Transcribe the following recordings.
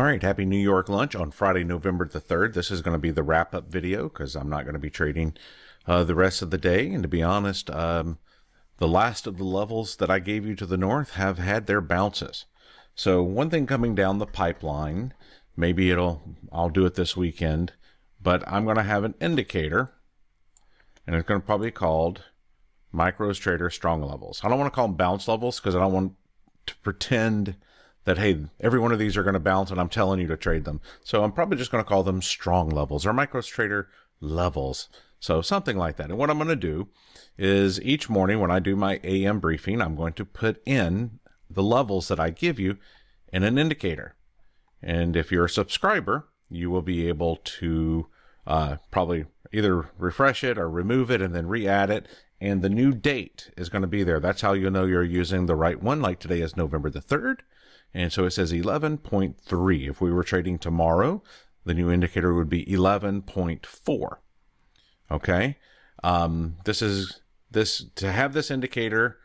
right, happy New York lunch on Friday, November the 3rd. This is going to be the wrap-up video because I'm not going to be trading the rest of the day. And to be honest, the last of the levels that I gave you to the north have had their bounces. So one thing coming down the pipeline, maybe I'll do it this weekend, but I'm going to have an indicator, and it's going to probably be called MES Trader Strong Levels. I don't want to call them bounce levels because I don't want to pretend that, hey, every one of these are going to bounce and I'm telling you to trade them. So I'm probably just going to call them strong levels or MES Trader levels. So something like that. And what I'm going to do is each morning when I do my AM briefing, I'm going to put in the levels that I give you in an indicator. And if you're a subscriber, you will be able to probably either refresh it or remove it and then re-add it. And the new date is going to be there. That's how you know you're using the right one. Like today is November the 3rd. And so it says 11.3. If we were trading tomorrow, the new indicator would be 11.4. Okay. To have this indicator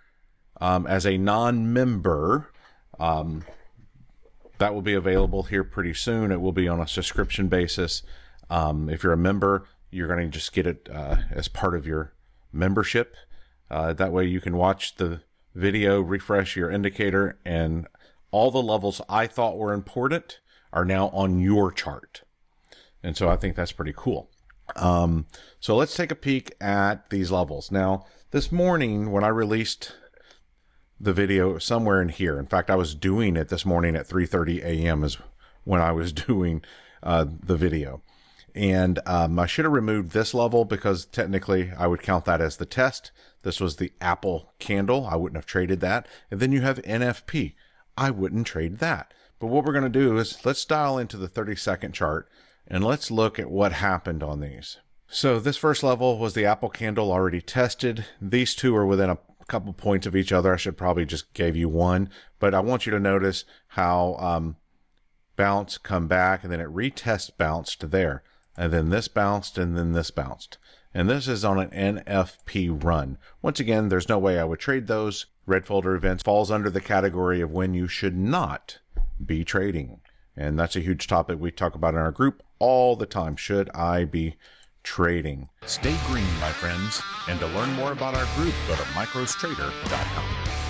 as a non-member, that will be available here pretty soon. It will be on a subscription basis. If you're a member, you're going to just get it as part of your membership. That way you can watch the video, refresh your indicator, and all the levels I thought were important are now on your chart. And so I think that's pretty cool. So let's take a peek at these levels. Now, this morning when I released the video somewhere in here, in fact, I was doing it this morning at 3:30 a.m. is when I was doing the video. And I should have removed this level because technically I would count that as the test. This was the Apple candle. I wouldn't have traded that. And then you have NFP. I wouldn't trade that. But what we're going to do is let's dial into the 30-second chart and let's look at what happened on these. So this first level was the Apple candle already tested. These two are within a couple points of each other. I should probably just give you one, but I want you to notice how bounce, come back, and then it retest bounced there. And then this bounced, and then this bounced. And this is on an NFP run. Once again, there's no way I would trade those. Red folder events falls under the category of when you should not be trading. And that's a huge topic we talk about in our group all the time. Should I be trading? Stay green, my friends. And to learn more about our group, go to microstrader.com.